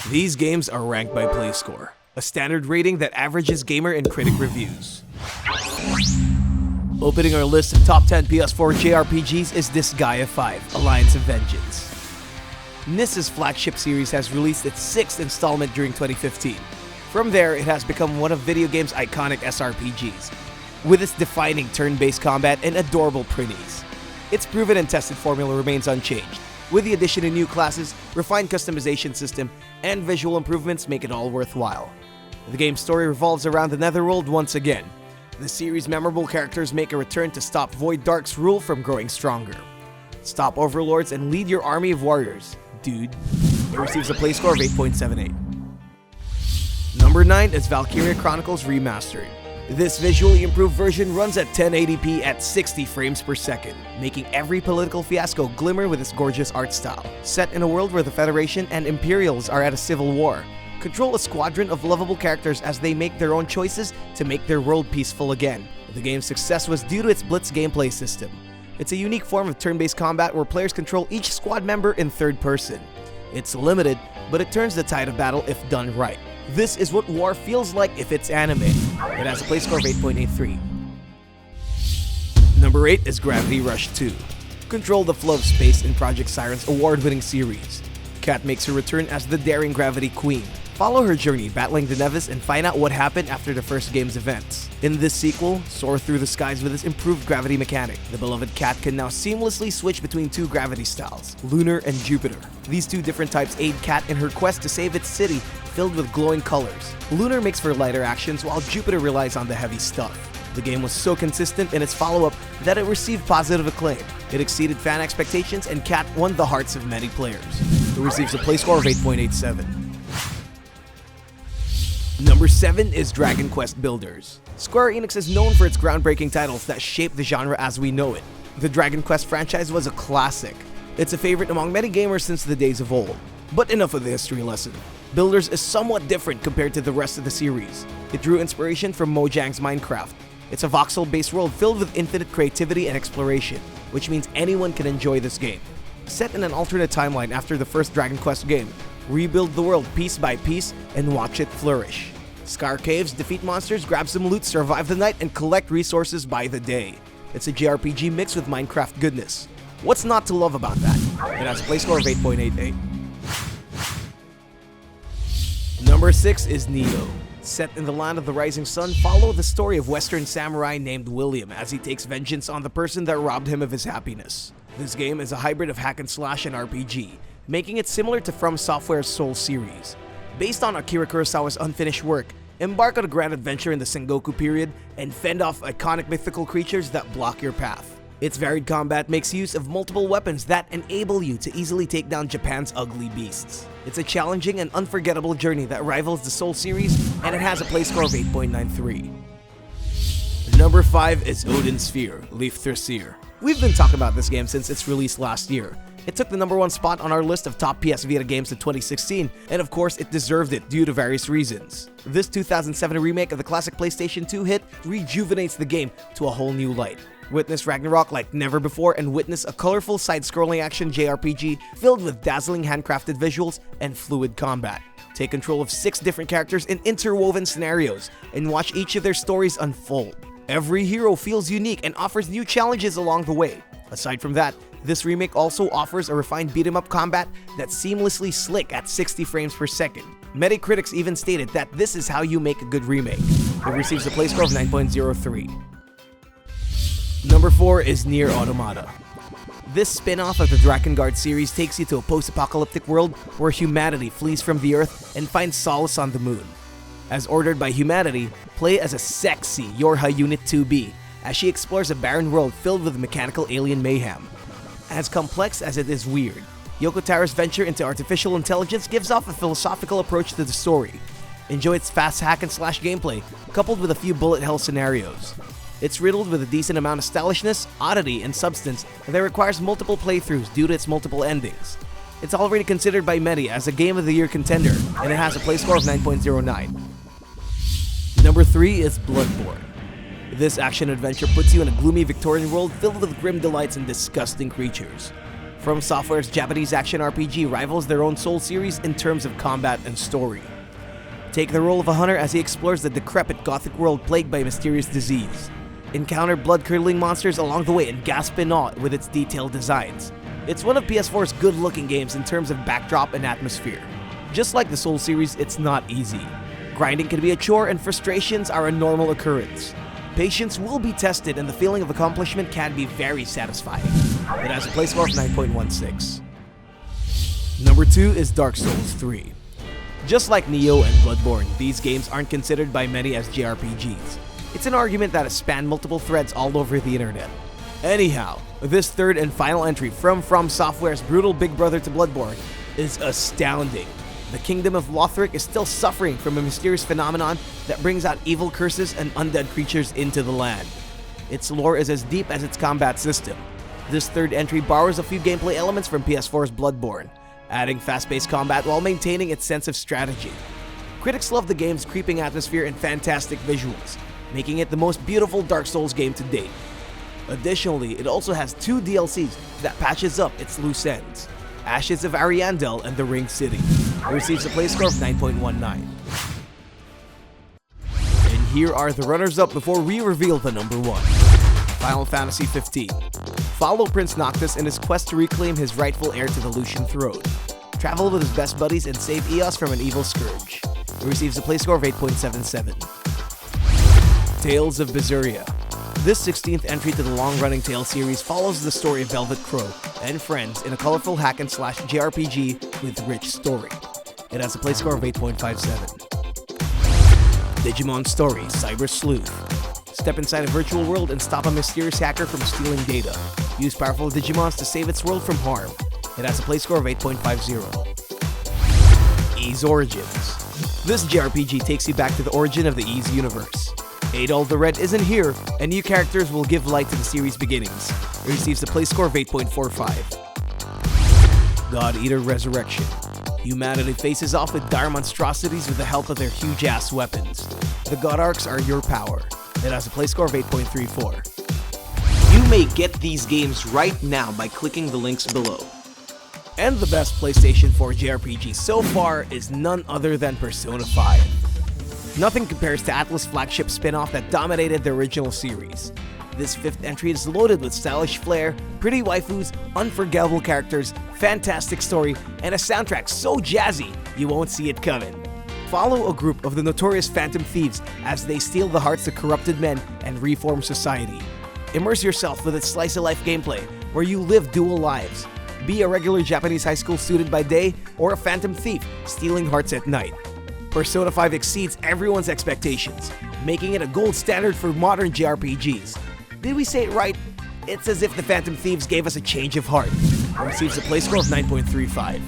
These games are ranked by PlayScore, a standard rating that averages gamer and critic reviews. Opening our list of top 10 PS4 JRPGs is Disgaea V, Alliance of Vengeance. NIS's flagship series has released its 6th installment during 2015. From there, it has become one of video games' iconic SRPGs, with its defining turn-based combat and adorable pretties. Its proven and tested formula remains unchanged, with the addition of new classes, refined customization system, and visual improvements make it all worthwhile. The game's story revolves around the Netherworld once again. The series' memorable characters make a return to stop Void Dark's rule from growing stronger. Stop overlords and lead your army of warriors, dude. It receives a play score of 8.78. Number 9 is Valkyria Chronicles Remastered. This visually improved version runs at 1080p at 60 frames per second, making every political fiasco glimmer with its gorgeous art style. Set in a world where the Federation and Imperials are at a civil war, control a squadron of lovable characters as they make their own choices to make their world peaceful again. The game's success was due to its Blitz gameplay system. It's a unique form of turn-based combat where players control each squad member in third person. It's limited, but it turns the tide of battle if done right. This is what war feels like if it's anime. It has a play score of 8.83. Number 8 is Gravity Rush 2. Control the flow of space in Project Sirens' award-winning series. Kat makes her return as the daring Gravity Queen. Follow her journey battling the Nevis and find out what happened after the first game's events. In this sequel, soar through the skies with its improved gravity mechanic. The beloved Kat can now seamlessly switch between two gravity styles, Lunar and Jupiter. These two different types aid Kat in her quest to save its city, filled with glowing colors. Lunar makes for lighter actions while Jupiter relies on the heavy stuff. The game was so consistent in its follow-up that it received positive acclaim. It exceeded fan expectations and Kat won the hearts of many players. It receives a play score of 8.87. Number 7 is Dragon Quest Builders. Square Enix is known for its groundbreaking titles that shaped the genre as we know it. The Dragon Quest franchise was a classic. It's a favorite among many gamers since the days of old. But enough of the history lesson. Builders is somewhat different compared to the rest of the series. It drew inspiration from Mojang's Minecraft. It's a voxel-based world filled with infinite creativity and exploration, which means anyone can enjoy this game. Set in an alternate timeline after the first Dragon Quest game, rebuild the world piece by piece and watch it flourish. Scar caves, defeat monsters, grab some loot, survive the night, and collect resources by the day. It's a JRPG mixed with Minecraft goodness. What's not to love about that? It has a play score of 8.88. Number 6 is Neo. Set in the land of the rising sun, follow the story of Western samurai named William as he takes vengeance on the person that robbed him of his happiness. This game is a hybrid of hack and slash and RPG, making it similar to From Software's Soul series. Based on Akira Kurosawa's unfinished work, embark on a grand adventure in the Sengoku period and fend off iconic mythical creatures that block your path. Its varied combat makes use of multiple weapons that enable you to easily take down Japan's ugly beasts. It's a challenging and unforgettable journey that rivals the Soul series, and it has a play score of 8.93. Number 5 is Odin Sphere, Leif Thrassir. We've been talking about this game since its release last year. It took the number 1 spot on our list of top PS Vita games in 2016, and of course it deserved it due to various reasons. This 2007 remake of the classic PlayStation 2 hit rejuvenates the game to a whole new light. Witness Ragnarok like never before and witness a colorful side-scrolling action JRPG filled with dazzling handcrafted visuals and fluid combat. Take control of 6 different characters in interwoven scenarios and watch each of their stories unfold. Every hero feels unique and offers new challenges along the way. Aside from that, this remake also offers a refined beat-em-up combat that's seamlessly slick at 60 frames per second. Many critics even stated that this is how you make a good remake. It receives a play score of 9.03. Number 4 is Nier Automata. This spin-off of the Drakengard series takes you to a post-apocalyptic world where humanity flees from the Earth and finds solace on the moon. As ordered by humanity, play as a sexy Yorha Unit 2B as she explores a barren world filled with mechanical alien mayhem. As complex as it is weird, Yoko Tara's venture into artificial intelligence gives off a philosophical approach to the story. Enjoy its fast hack and slash gameplay, coupled with a few bullet hell scenarios. It's riddled with a decent amount of stylishness, oddity, and substance that requires multiple playthroughs due to its multiple endings. It's already considered by many as a Game of the Year contender, and it has a play score of 9.09. Number 3 is Bloodborne. This action-adventure puts you in a gloomy Victorian world filled with grim delights and disgusting creatures. From Software's Japanese action RPG rivals their own Soul series in terms of combat and story. Take the role of a hunter as he explores the decrepit gothic world plagued by mysterious disease. Encounter blood-curdling monsters along the way and gasp in awe with its detailed designs. It's one of PS4's good-looking games in terms of backdrop and atmosphere. Just like the Soul series, it's not easy. Grinding can be a chore and frustrations are a normal occurrence. Patience will be tested and the feeling of accomplishment can be very satisfying. It has a play score of 9.16. Number 2 is Dark Souls 3. Just like Nioh and Bloodborne, these games aren't considered by many as JRPGs. It's an argument that has spanned multiple threads all over the internet. Anyhow, this third and final entry from Software's brutal big brother to Bloodborne is astounding. The kingdom of Lothric is still suffering from a mysterious phenomenon that brings out evil curses and undead creatures into the land. Its lore is as deep as its combat system. This third entry borrows a few gameplay elements from PS4's Bloodborne, adding fast-paced combat while maintaining its sense of strategy. Critics love the game's creeping atmosphere and fantastic visuals, making it the most beautiful Dark Souls game to date. Additionally, it also has 2 DLCs that patches up its loose ends: Ashes of Ariandel and The Ring City. It receives a play score of 9.19. And here are the runners-up before we reveal the number 1. Final Fantasy XV. Follow Prince Noctis in his quest to reclaim his rightful heir to the Lucian throne. Travel with his best buddies and save Eos from an evil scourge. It receives a play score of 8.77. Tales of Berseria. This 16th entry to the long-running Tales series follows the story of Velvet Crow and friends in a colorful hack-and-slash JRPG with rich story. It has a play score of 8.57. Digimon Story Cyber Sleuth. Step inside a virtual world and stop a mysterious hacker from stealing data. Use powerful Digimons to save its world from harm. It has a play score of 8.50. Ys Origins. This JRPG takes you back to the origin of the Ys universe. Adol the Red isn't here, and new characters will give light to the series' beginnings. It receives a play score of 8.45. God Eater Resurrection. Humanity faces off with dire monstrosities with the help of their huge-ass weapons. The God Arcs are your power. It has a play score of 8.34. You may get these games right now by clicking the links below. And the best PlayStation 4 JRPG so far is none other than Persona 5. Nothing compares to Atlus' flagship spin-off that dominated the original series. This 5th entry is loaded with stylish flair, pretty waifus, unforgettable characters, fantastic story, and a soundtrack so jazzy you won't see it coming. Follow a group of the notorious Phantom Thieves as they steal the hearts of corrupted men and reform society. Immerse yourself with its slice-of-life gameplay, where you live dual lives. Be a regular Japanese high school student by day, or a Phantom Thief stealing hearts at night. Persona 5 exceeds everyone's expectations, making it a gold standard for modern JRPGs. Did we say it right? It's as if the Phantom Thieves gave us a change of heart. It receives a play score of 9.35.